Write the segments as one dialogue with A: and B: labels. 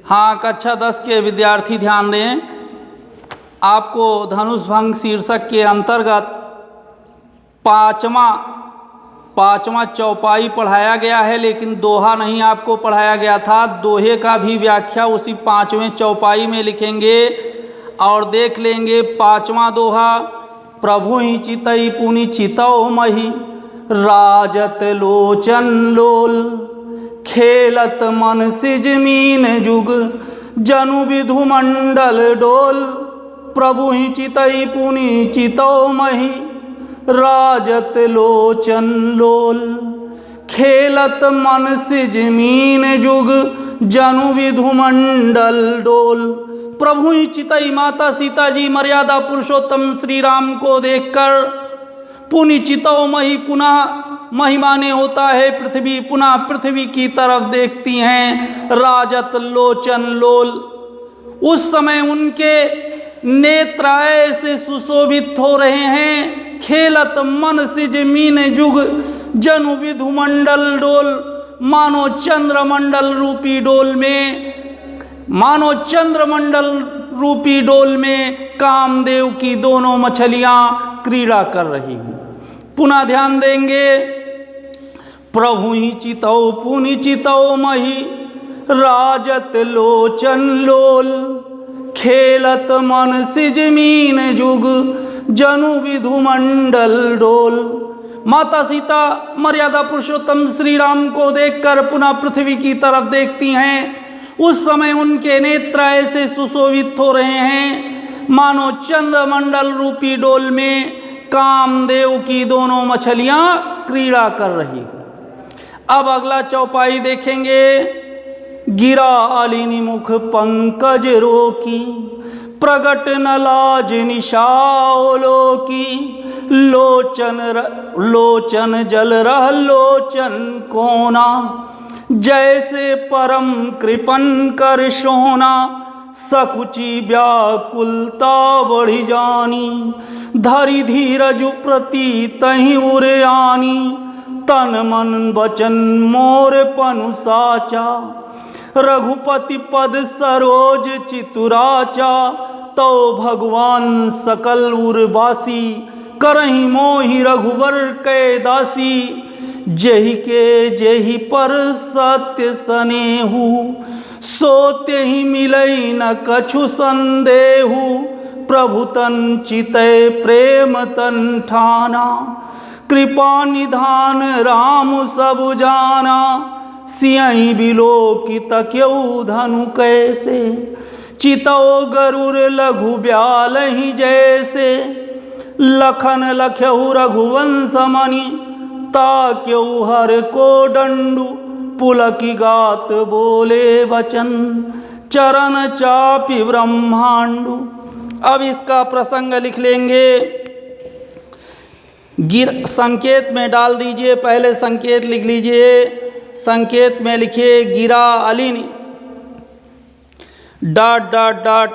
A: हाँ, कक्षा 10 के विद्यार्थी ध्यान दें। आपको धनुष भंग शीर्षक के अंतर्गत पाँचवा चौपाई पढ़ाया गया है, लेकिन दोहा नहीं आपको पढ़ाया गया था। दोहे का भी व्याख्या उसी 5वें चौपाई में लिखेंगे और देख लेंगे। 5वां दोहा, प्रभु ही चितई पुनि चितौ मही, राजत लोचन लोल, खेलत मन सिज मीन जुग, जनु विधु मंडल डोल। प्रभु ही चितई पुनि चितौ मही, राजत लोचन लोल, खेलत मन सिज मीन जुग, जनु विधु मंडल डोल। प्रभु ही चितई, माता सीता जी मर्यादा पुरुषोत्तम श्री राम को देखकर पुनि चितौ मही, पुनः मही माने होता है पृथ्वी, पुनः पृथ्वी की तरफ देखती हैं। राजत लोचन लोल, उस समय उनके नेत्र ऐसे सुशोभित हो रहे हैं। खेलत मन सिज मीन जुग, जनु विधु मंडल डोल, मानो चंद्रमंडल रूपी डोल में कामदेव की दोनों मछलियां क्रीड़ा कर रही हूं। पुनः ध्यान देंगे। प्रभु ही चितौ पुनि चितौ मही, राजत लोचन लोल, खेलत मन सिज मीन जुग, जनु विधु मंडल डोल। माता सीता मर्यादा पुरुषोत्तम श्री राम को देखकर पुनः पृथ्वी की तरफ देखती हैं। उस समय उनके नेत्र ऐसे सुशोभित हो रहे हैं मानो चंद्रमंडल रूपी डोल में कामदेव की दोनों मछलियां क्रीड़ा कर रही हो। अब अगला चौपाई देखेंगे। गिरा अलिनि मुख पंकज रोकी, प्रगट न लाज निशाओलोकी, लोचन जल रह लोचन कोना, जैसे परम कृपन कर सोना, सकुची व्याकुलता बढ़ी जानी, धरि धीरज प्रति तहि उरे आनी, तन मन वचन मोर पनु साचा, रघुपति पद सरोज चितुराचा, तो भगवान सकल उर्वासी, करहि मोहि रघुवर कै दासी, जेहि पर सत्य सनेहु, सोते ही मिलई न कछु संदेहु, प्रभु तन चितय प्रेम तन ठाना, कृपा निधान राम सब जाना, सियहि बिलोकी तक्यऊ धनु कैसे, चितौ गरुर लघु ब्यालहि जैसे, लखन लख्यहु रघुवंश मणि, ताक्यऊ हर को दंडु, पुलकी गात बोले वचन, चरण चापि ब्रह्मांडु। अब इसका प्रसंग लिख लेंगे। संकेत में डाल दीजिए, पहले संकेत लिख लीजिए। संकेत में लिखिए गिरा अलिनि डॉट डॉट डॉट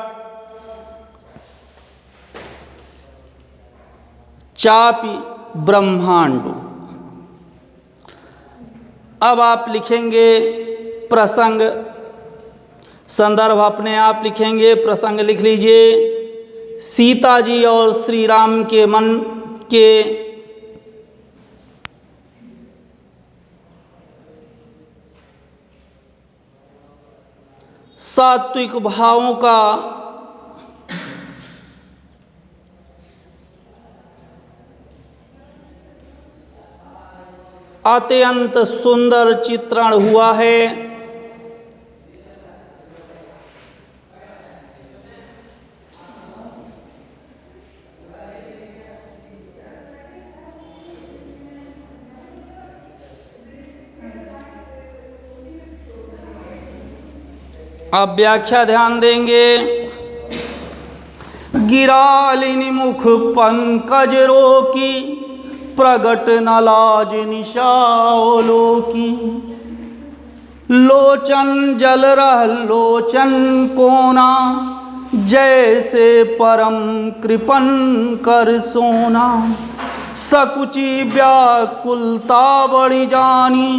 A: चापि ब्रह्मांडु। अब आप लिखेंगे प्रसंग, संदर्भ अपने आप लिखेंगे। प्रसंग लिख लीजिए। सीता जी और श्री राम के मन के सात्विक भावों का अत्यंत सुंदर चित्रण हुआ है। अब व्याख्या ध्यान देंगे। गिरा अलिनि मुख पंकज रोकी, प्रगट न लाज निशाओलोकी, लोचन जल रह लोचन कोना, जैसे परम कृपन कर सोना। सकुची व्याकुलता बड़ी जानी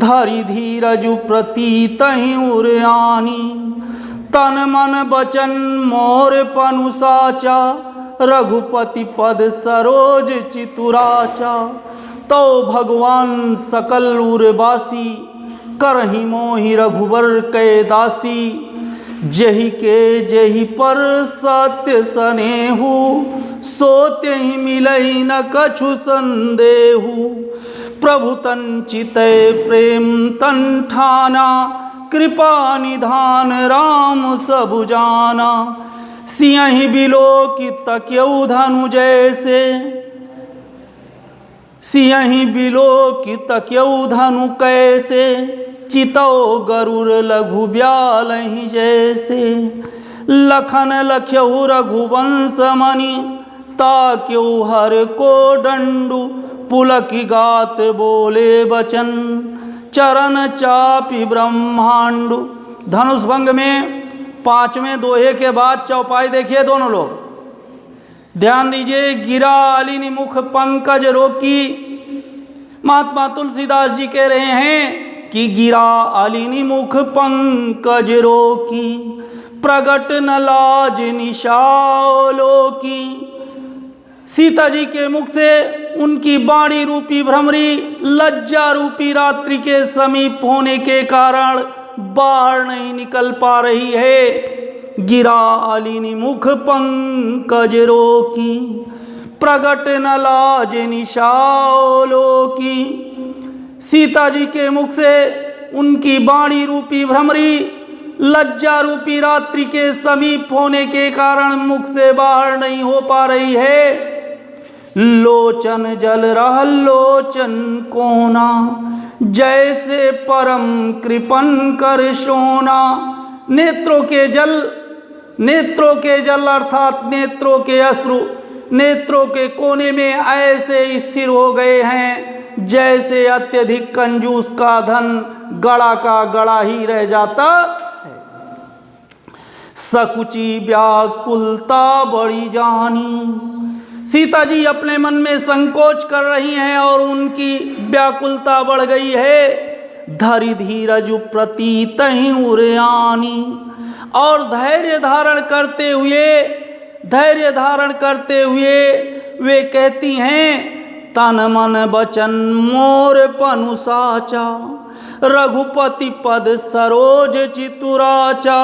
A: धरि धीरजु प्रतीतहि उरयानी, तन मन बचन मोर पनु साचा, रघुपति पद सरोज चितुराचा। तो भगवान सकल उर्वासी, करहि मोहि रघुवर कै दासी। जेहि के जेहि पर सत्य सनेहु, सोते ही मिलई न कछु संदेहु। प्रभु तन चितय प्रेम तन ठाना, कृपा निधान राम सबु जाना। सियहि बिलोकित तक्यउ धनु जैसे, सियहि बिलोकित तक्यउ धनु कैसे। चितौ गरुड़ लघु ब्यालहि जैसे, लखन लख्यउ रघुवंश मणि। ताक्यउ हर को दंडु, पुलकि गात बोले बचन। चरण चापि ब्रह्मांडु। धनुष भंग में 5वें दोहे के बाद चौपाई देखिए दोनों लोग, ध्यान दीजिए। गिरा अलिनि मुख पंकज रोकी। महात्मा तुलसीदास जी कह रहे हैं कि गिरा अलिनि मुख पंकज रोकी, प्रगट न लाज निशालोकी। सीता जी के मुख से उनकी बाणी रूपी भ्रमरी लज्जा रूपी रात्रि के समीप होने के कारण बाहर नहीं निकल पा रही है। गिरा अलिनि मुख पंकज रोकी, प्रगट न लाज निशालोकी। सीता जी के मुख से उनकी बाणी रूपी भ्रमरी लज्जा रूपी रात्रि के समीप होने के कारण मुख से बाहर नहीं हो पा रही है। लोचन जल रहल लोचन कोना, जैसे परम कृपन कर सोना। नेत्रों के जल अर्थात नेत्रों के अश्रु नेत्रों के कोने में ऐसे स्थिर हो गए हैं जैसे अत्यधिक कंजूस का धन गड़ा का गड़ा ही रह जाता है। सकुची व्याकुलता बड़ी जानी। सीता जी अपने मन में संकोच कर रही हैं और उनकी व्याकुलता बढ़ गई है। धरि धीरजु प्रतीतहि उरयानी, और धैर्य धारण करते हुए वे कहती हैं, तन मन बचन मोर पनु साचा, रघुपति पद सरोज चितुराचा।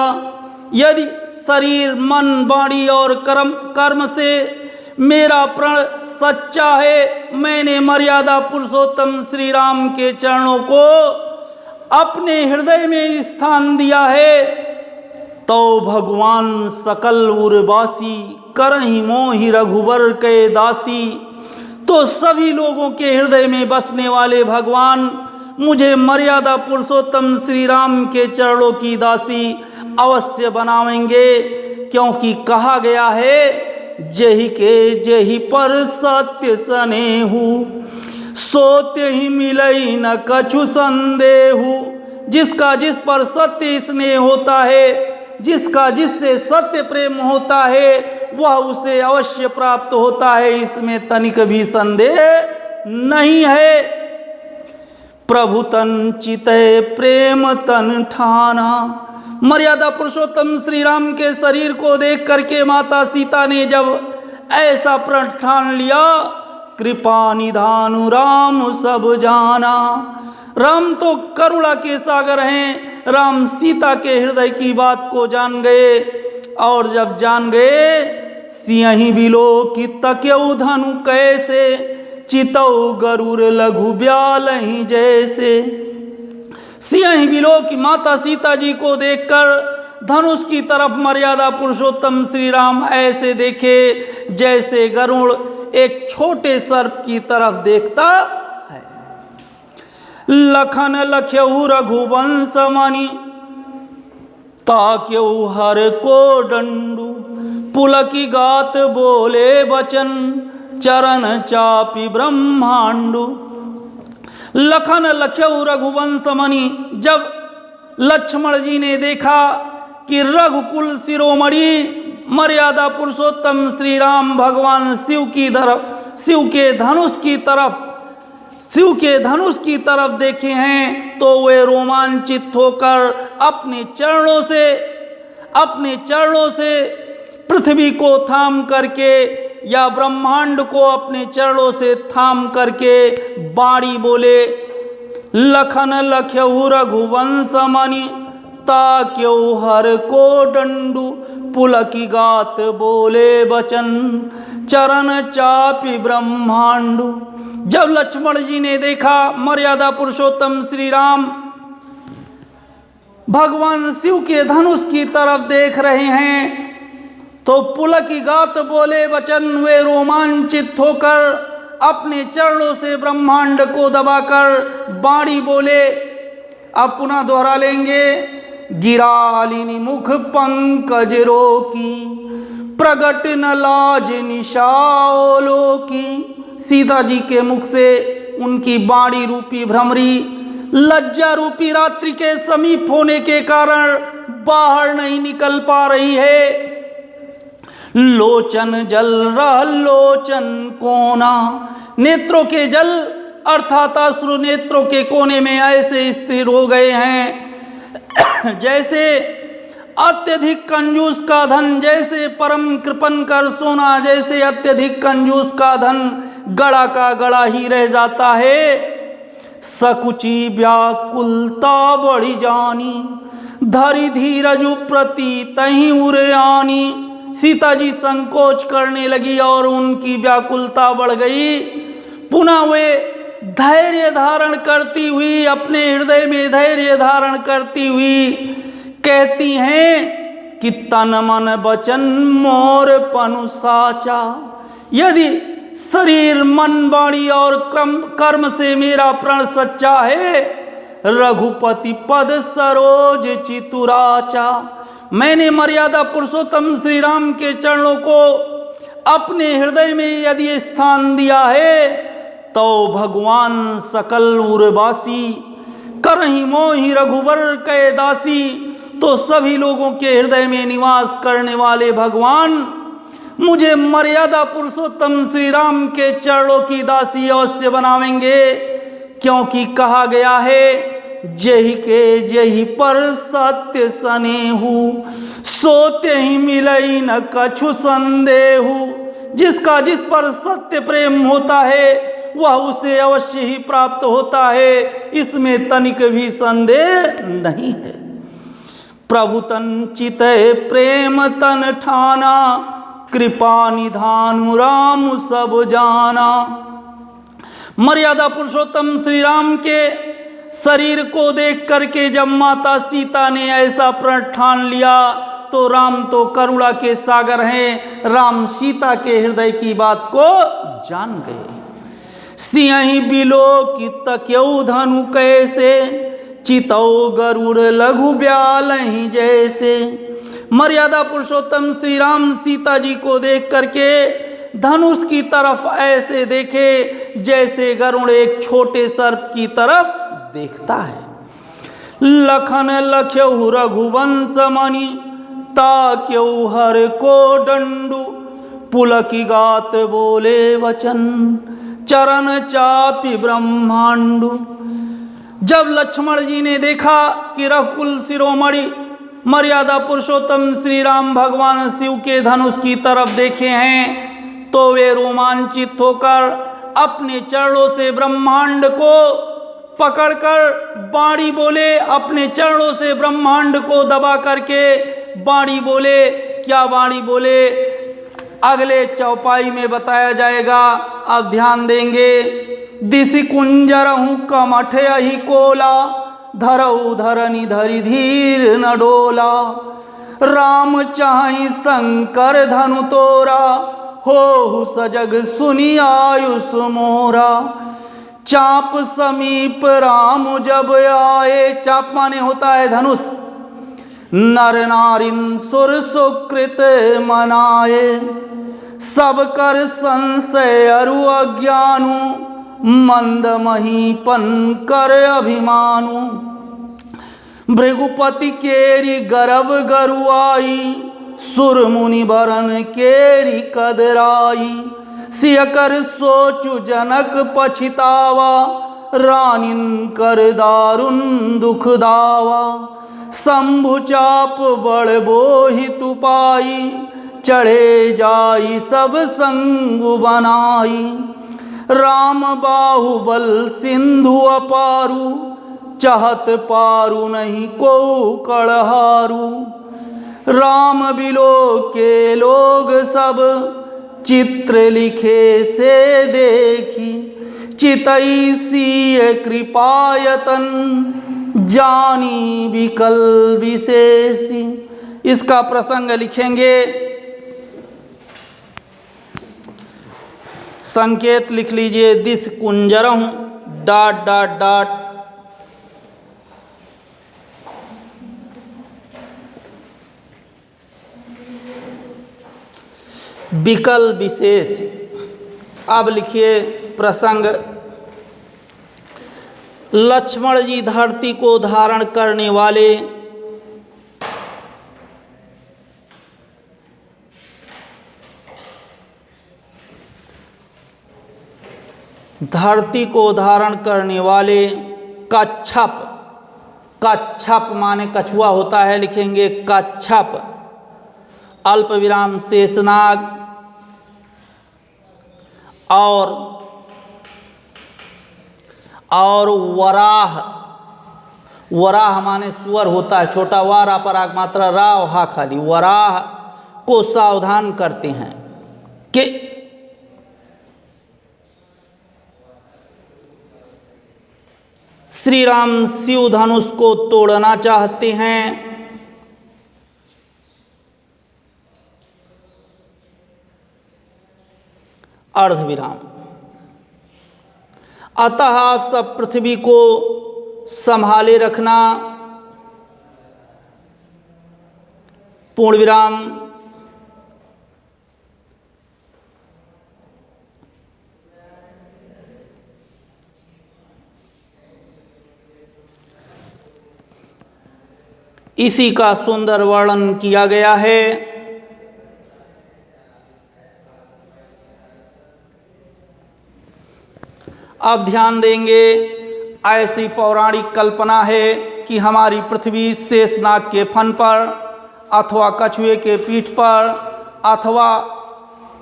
A: यदि शरीर मन वाणी और कर्म से मेरा प्रण सच्चा है, मैंने मर्यादा पुरुषोत्तम श्री राम के चरणों को अपने हृदय में स्थान दिया है, तो भगवान सकल उर्वासी, करहि मोहि रघुवर कै दासी। तो सभी लोगों के हृदय में बसने वाले भगवान मुझे मर्यादा पुरुषोत्तम श्री राम के चरणों की दासी अवश्य बनावेंगे, क्योंकि कहा गया है, जेहि के जेहि पर सत्य सनेहु, सोते ही मिलई न कछु संदेहु। जिसका जिस पर सत्य स्नेह होता है, जिसका जिससे सत्य प्रेम होता है, वह उसे अवश्य प्राप्त होता है, इसमें तनिक भी संदेह नहीं है। प्रभु तन चितय प्रेम तन ठाना। मर्यादा पुरुषोत्तम श्री राम के शरीर को देख करके माता सीता ने जब ऐसा प्रण ठान लिया, कृपा निधानु राम सब जाना। राम तो करुणा के सागर हैं, राम सीता के हृदय की बात को जान गए, और जब जान गए, सियहि बिलोकित तक्यउ धनु कैसे, चितौ गरुड़ लघु ब्यालहि जैसे। सियहि बिलोक माता सीता जी को देखकर धनुष की तरफ मर्यादा पुरुषोत्तम श्री राम ऐसे देखे जैसे गरुड़ एक छोटे सर्प की तरफ देखता है। लखन लख्यउ रघुवंश मणि, ताक्यउ हर को दंडु, पुलकि गात बोले बचन, चरण चापि ब्रह्मांडु। लखन लख्यउ रघुवंश मणि, जब लक्ष्मण जी ने देखा कि रघुकुल शिरोमणि मर्यादा पुरुषोत्तम श्री राम भगवान शिव के धनुष की तरफ शिव के धनुष की तरफ देखे हैं तो वे रोमांचित होकर अपने चरणों से पृथ्वी को थाम करके या ब्रह्मांड को अपने चरणों से थाम करके बाणी बोले, लखन लख्यहु रघुवंश मणि ताक्यौ हर को दंडु पुलकी गात बोले बचन चरण चापि ब्रह्मांडु। जब लक्ष्मण जी ने देखा मर्यादा पुरुषोत्तम श्री राम भगवान शिव के धनुष की तरफ देख रहे हैं तो पुलकी गात बोले वचन, वे रोमांचित होकर अपने चरणों से ब्रह्मांड को दबाकर बाणी बोले। अब पुनः दोहरा लेंगे, गिरालिनी मुख पंकज रोकी प्रगट न लाज निशाओलो की। सीता जी के मुख से उनकी बाणी रूपी भ्रमरी लज्जा रूपी रात्रि के समीप होने के कारण बाहर नहीं निकल पा रही है। लोचन जल रह लोचन कोना, नेत्रों के जल अर्थात अश्रु नेत्रों के कोने में ऐसे स्थिर हो गए हैं जैसे अत्यधिक कंजूस का धन, जैसे परम कृपन कर सोना, जैसे अत्यधिक कंजूस का धन गड़ा का गड़ा ही रह जाता है। सकुची व्याकुलता बढ़ी जानी धरि धीरजु प्रति तही उरयानी। सीता जी संकोच करने लगी और उनकी व्याकुलता बढ़ गई। पुनः वे धैर्य धारण करती हुई, अपने हृदय में धैर्य धारण करती हुई कहती हैं कि तन मन वचन मोर पनु साचा। यदि शरीर मन वाणी और कर्म से मेरा प्रण सच्चा है, रघुपति पद सरोज चितुराचा। मैंने मर्यादा पुरुषोत्तम श्री राम के चरणों को अपने हृदय में यदि स्थान दिया है तो भगवान सकल उर्वासी करहि मोहि रघुवर कै दासी। तो सभी लोगों के हृदय में निवास करने वाले भगवान मुझे मर्यादा पुरुषोत्तम श्री राम के चरणों की दासी अवश्य बनावेंगे, क्योंकि कहा गया है जेहि के जेहि पर सत्य सनेहु सोते ही मिलई न कछु संदेहु। जिसका जिस पर सत्य प्रेम होता है वह उसे अवश्य ही प्राप्त होता है, इसमें तनिक भी संदेह नहीं है। प्रभु तन चितय प्रेम तन ठाना कृपा निधानु राम सब जाना। मर्यादा पुरुषोत्तम श्री राम के शरीर को देख करके जब माता सीता ने ऐसा प्रण ठान लिया तो राम तो करुणा के सागर हैं, राम सीता के हृदय की बात को जान गए। सिंह बिलो की तक्यऊ धनु कैसे चितौ गरुड़ लघु ब्याल जैसे। मर्यादा पुरुषोत्तम श्री राम सीता जी को देख करके धनुष की तरफ ऐसे देखे जैसे गरुड़ एक छोटे सर्प की तरफ देखता है। लखन लख्यहु रघुवंश मणि ताक्यौ हर को दंडु पुलकी गात बोले वचन चरण चापि ब्रह्मांडु। जब लक्ष्मण जी ने देखा कि रघुकुल शिरोमणि मर्यादा पुरुषोत्तम श्री राम भगवान शिव के धनुष की तरफ देखे हैं तो वे रोमांचित होकर अपने चरणों से ब्रह्मांड को पकड़कर बाणी बोले, अपने चरणों से ब्रह्मांड को दबा करके बाणी बोले। क्या बाणी बोले अगले चौपाई में बताया जाएगा, अब ध्यान देंगे। दिशि कुंजरहु कमठ अहि कोला धरऊ धरनी धरि धीर न डोला। राम चाहि शंकर धनु तोरा हो सजग सुनी आयुष मोरा। चाप समीप राम जब आए, चाप माने होता है धनुष। नर नारिन सुर सुकृत मनाए सब कर संशय अरु अज्ञानु। मंद महीपन कर अभिमानु भृगुपति केरी गर्भ गरुआई। सुर मुनि बरन केरी कदराई सिय कर सोचु जनक पछितावा, रानिन कर दारुन दुख दावा। शंभु चाप बड़ बोहितु पाई, चढ़े जाई सब संगु बनाई। राम बाहुबल सिंधु अपारू, चाहत पारू नहीं को कड़हारू। राम बिलो के लोग सब, चित्र लिखे से देखी। चितई सीय कृपायतन, जानी विकल विशेषी। इसका प्रसंग लिखेंगे, संकेत लिख लीजिए, दिस कुंजरहूँ डॉट डॉट डॉट विकल विशेष। अब लिखिए प्रसंग, लक्ष्मण जी धरती को धारण करने वाले, धरती को धारण करने वाले कच्छप। कच्छप माने कछुआ होता है, लिखेंगे कच्छप। अल्प विराम शेषनाग और वराह। वराह माने सुअर होता है, छोटा वारा पर आग मात्रा राव हा खाली। वराह को सावधान करते हैं कि श्री राम शिव धनुष को तोड़ना चाहते हैं। अर्धविराम। अतः आप सब पृथ्वी को संभाले रखना। पूर्ण विराम। इसी का सुंदर वर्णन किया गया है। अब ध्यान देंगे, ऐसी पौराणिक कल्पना है कि हमारी पृथ्वी शेषनाग के फन पर अथवा कछुए के पीठ पर अथवा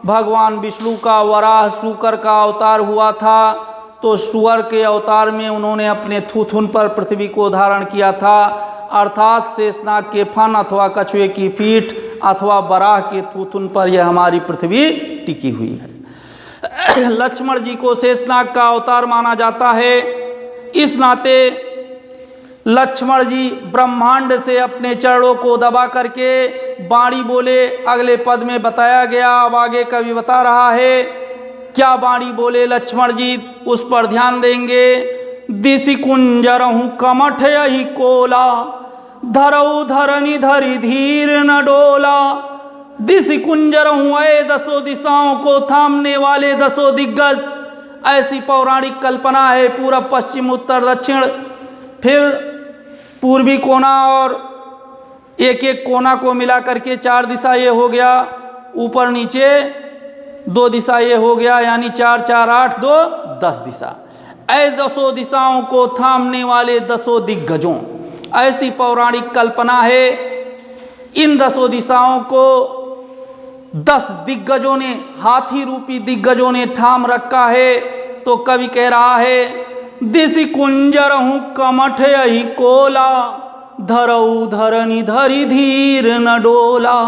A: भगवान विष्णु का वराह सूकर का अवतार हुआ था, तो सुअर के अवतार में उन्होंने अपने थूथुन पर पृथ्वी को धारण किया था। अर्थात शेषनाग के फन अथवा कछुए की पीठ अथवा वराह के थूथुन पर यह हमारी पृथ्वी टिकी हुई है। लक्ष्मण जी को शेषनाग का अवतार माना जाता है। इस नाते लक्ष्मण जी ब्रह्मांड से अपने चरणों को दबा करके वाणी बोले। अगले पद में बताया गया, अब आगे कवि बता रहा है क्या वाणी बोले लक्ष्मण जी, उस पर ध्यान देंगे। दिशि कुंजरहूँ कमठ यही कोला, धरऊ धरनी धरी धीर न डोला। दिशि कुंजरहूँ ऐ दसों दिशाओं को थामने वाले दसों दिग्गज। ऐसी पौराणिक कल्पना है। पूरब पश्चिम उत्तर दक्षिण, फिर पूर्वी कोना और एक एक कोना को मिला करके 4 दिशा ये हो गया, ऊपर नीचे 2 दिशा ये हो गया, यानी 4 4 8 2 10 दिशा। ऐ दसों दिशाओं को थामने वाले दसों दिग्गजों, ऐसी पौराणिक कल्पना है। इन दसों दिशाओं को 10 दिग्गजों ने, हाथी रूपी दिग्गजों ने थाम रखा है। तो कवि कह रहा है, दिशि कुंजरहूँ कमठ यही कोला, धरऊ धरनी धरी धीर न डोला।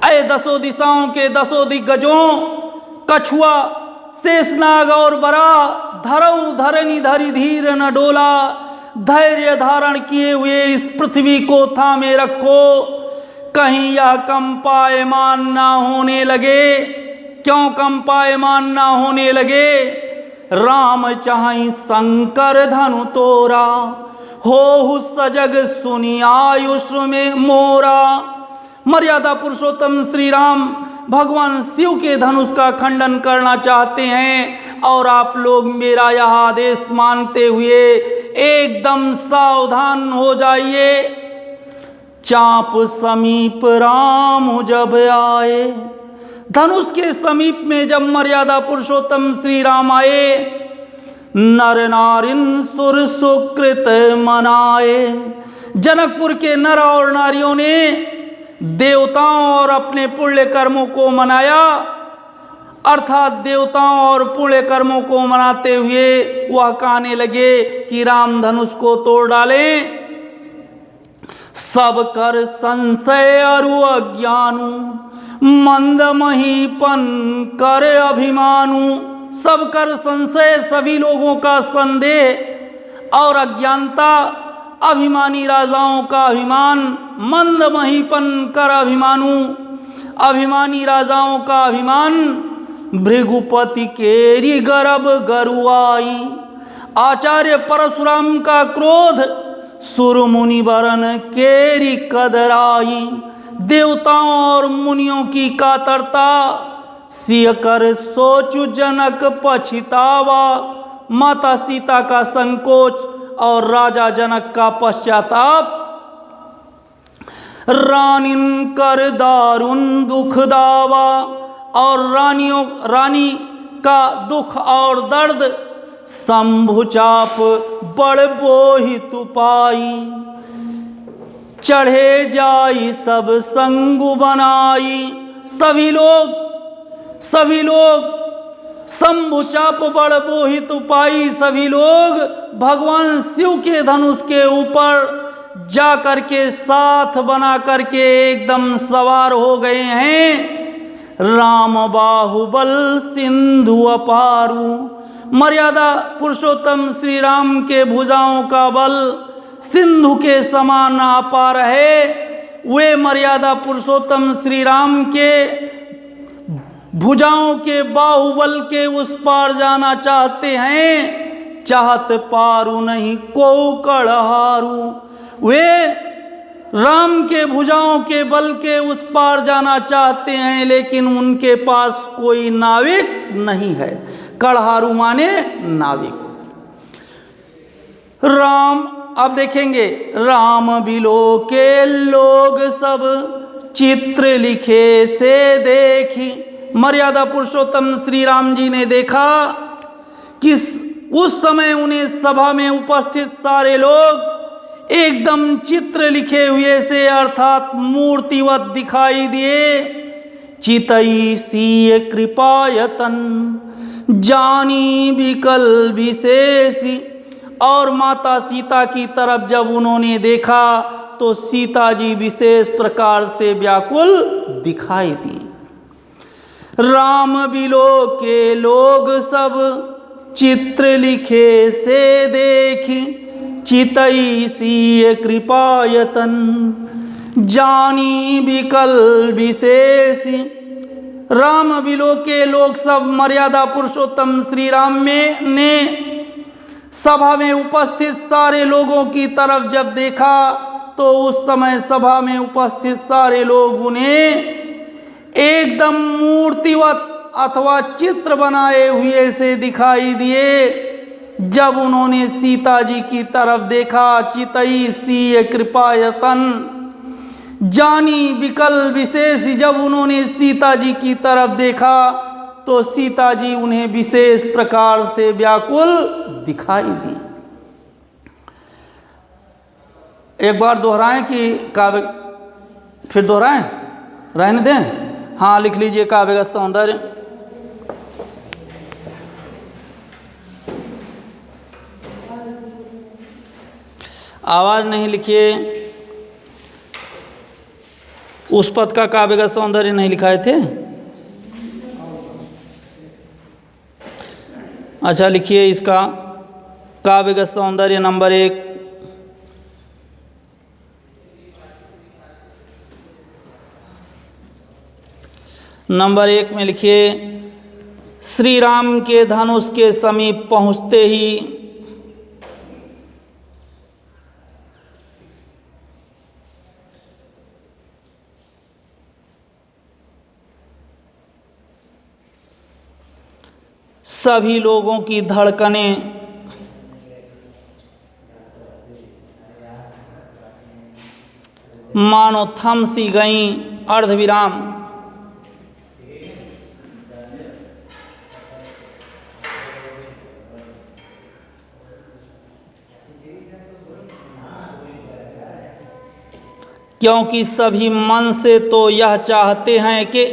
A: ऐ दसों दिशाओं के दसों दिग्गजों, कछुआ शेषनाग और वराह, धरऊ धरनी धरी धीर न डोला। धैर्य धारण किए हुए इस पृथ्वी को थामे रखो, कहीं यह कंपायमान ना होने लगे। क्यों कंपायमान ना होने लगे? राम चाहि शंकर धनु तोरा, हो सजग सुनी आयुष में मोरा। मर्यादा पुरुषोत्तम श्री राम भगवान शिव के धनुष का खंडन करना चाहते हैं, और आप लोग मेरा यह आदेश मानते हुए एकदम सावधान हो जाइए। चाप समीप राम जब आए, धनुष के समीप में जब मर्यादा पुरुषोत्तम श्री राम आए, नर नारिन सुर सुकृत मनाए। जनकपुर के नर और नारियों ने देवताओं और अपने पुण्य कर्मों को मनाया, अर्थात देवताओं और पुण्य कर्मों को मनाते हुए वह कहने लगे कि राम धनुष को तोड़ डालें। सब कर संशय अरु अज्ञानु, मंद महीपन कर अभिमानु। सब कर संशय, सभी लोगों का संदेह और अज्ञानता, अभिमानी राजाओं का अभिमान। मंद महीपन कर अभिमानु, अभिमानी राजाओं का अभिमान। भृगुपति केरी गर्भ गरुआई, आचार्य परशुराम का क्रोध। सुर मुनि वरन केरी कदराई, देवताओं और मुनियों की कातरता। सिय कर सोचु जनक पछितावा, माता सीता का संकोच और राजा जनक का पश्चाताप। रानिन कर दारुण दुख दावा, और रानी का दुख और दर्द। शंभु चाप बड़ बोहि तुपाई, चढ़े जाई सब संगु बनाई। सभी लोग शंभु चाप बड़ बोहि तुपाई, सभी लोग भगवान शिव के धनुष के ऊपर जा करके साथ बना करके एकदम सवार हो गए हैं। राम बाहुबल सिंधु अपारू, मर्यादा पुरुषोत्तम श्री राम के भुजाओं का बल सिंधु के समान अपार है। वे मर्यादा पुरुषोत्तम श्री राम के भुजाओं के बाहुबल के उस पार जाना चाहते हैं। चाहत पारू नहीं को कड़हारू, वे राम के भुजाओं के बल के उस पार जाना चाहते हैं, लेकिन उनके पास कोई नाविक नहीं है। कड़हारू माने नाविक। राम, अब देखेंगे, राम बिलो के लोग सब चित्र लिखे से देखी। मर्यादा पुरुषोत्तम श्री राम जी ने देखा कि उस समय उन्हें सभा में उपस्थित सारे लोग एकदम चित्र लिखे हुए से अर्थात मूर्तिवत दिखाई दिए। चितई सीय कृपायतन जानी विकल विशेषी, और माता सीता की तरफ जब उन्होंने देखा तो सीता जी विशेष प्रकार से व्याकुल दिखाई दी। राम बिलो के लोग सब चित्र लिखे से देखी, चितई सीय कृपायतन जानी विकल विशेषी। राम बिलो के लोग सब मर्यादा पुरुषोत्तम श्री राम में ने सभा में उपस्थित सारे लोगों की तरफ जब देखा तो उस समय सभा में उपस्थित सारे लोग उन्हें एकदम मूर्तिवत अथवा चित्र बनाए हुए से दिखाई दिए। जब उन्होंने सीता जी की तरफ देखा, चितई सीय कृपायतन जानी विकल विशेष, जब उन्होंने सीता जी की तरफ देखा तो सीता जी उन्हें विशेष प्रकार से व्याकुल दिखाई दी। एक बार दोहराएं कि काव्य, फिर दोहराएं, रहने दें? हाँ, लिख लीजिए काव्य का सौंदर्य। आवाज नहीं लिखिए। उस पद का काव्य का सौंदर्य नहीं लिखाए थे? अच्छा, लिखिए इसका काव्य का सौंदर्य नंबर 1। नंबर 1 में लिखिए, श्री राम के धनुष के समीप पहुँचते ही सभी लोगों की धड़कनें मानो थम सी गईं। अर्धविराम। क्योंकि सभी मन से तो यह चाहते हैं कि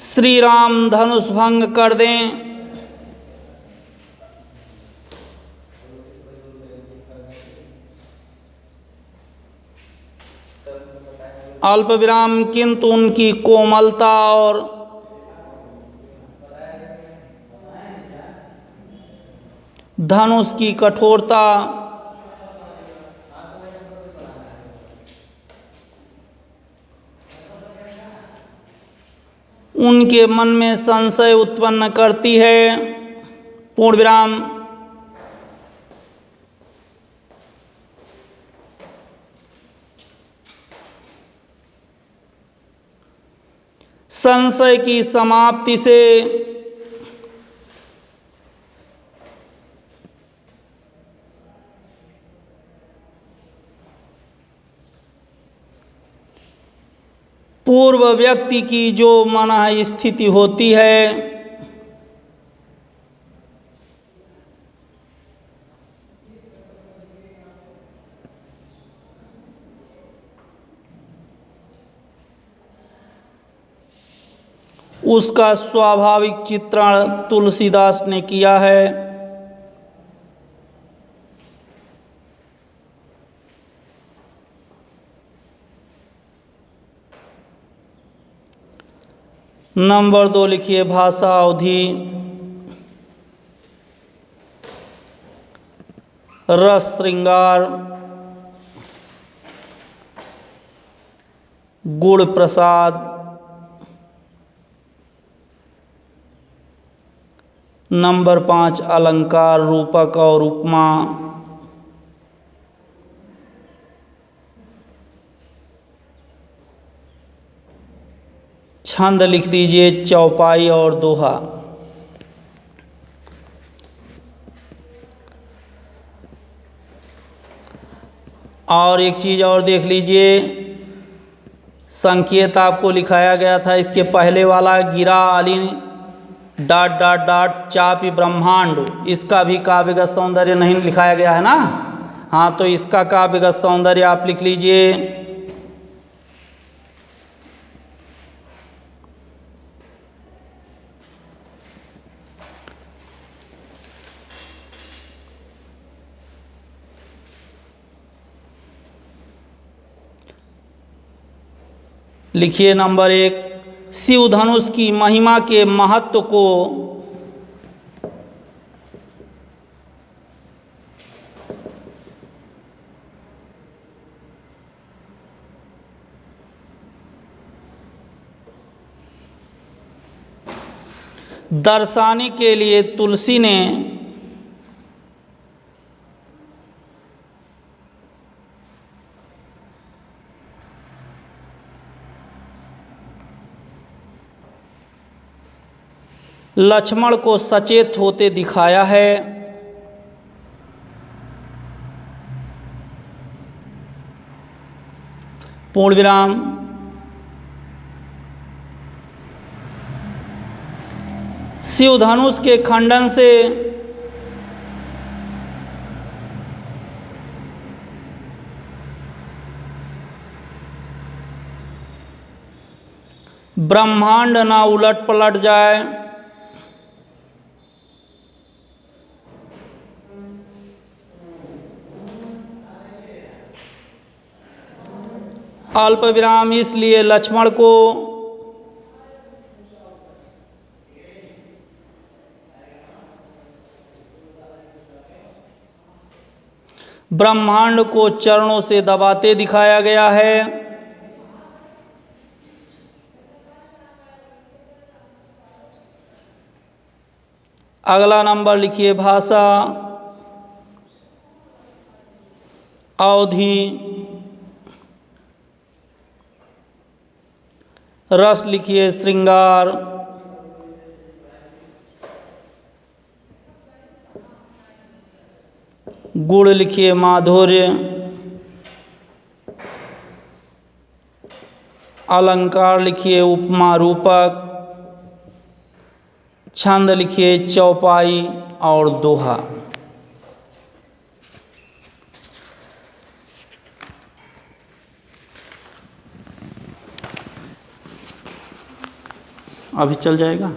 A: श्री राम धनुष भंग कर दें। अल्प विराम, किंतु उनकी कोमलता और धनुष की कठोरता उनके मन में संशय उत्पन्न करती है। पूर्ण विराम। संशय की समाप्ति से पूर्व व्यक्ति की जो मन स्थिति होती है उसका स्वाभाविक चित्रण तुलसीदास ने किया है। नंबर 2 लिखिए भाषा अवधि। रस श्रृंगार, गुण प्रसाद। नंबर 5 अलंकार, रूपक और उपमा। छंद लिख दीजिए चौपाई और दोहा। और एक चीज़ और देख लीजिए, संकेत आपको लिखाया गया था इसके पहले वाला गिरा अली डॉट डॉट डॉट चापी ब्रह्मांड, इसका भी काव्यगत सौंदर्य नहीं लिखाया गया है ना। हाँ, तो इसका काव्यगत सौंदर्य आप लिख लीजिए। लिखिए नंबर 1, शिव धनुष की महिमा के महत्व को दर्शाने के लिए तुलसी ने लक्ष्मण को सचेत होते दिखाया है। पूर्ण विराम। शिव धनुष के खंडन से ब्रह्मांड ना उलट पलट जाए, अल्प विराम, इसलिए लक्ष्मण को ब्रह्मांड को चरणों से दबाते दिखाया गया है। अगला नंबर लिखिए भाषा अवधि। रस लिखिए श्रृंगार। गुण लिखिए माधुर्य। अलंकार लिखिए उपमा रूपक। छंद लिखिए चौपाई और दोहा। अभी चल जाएगा।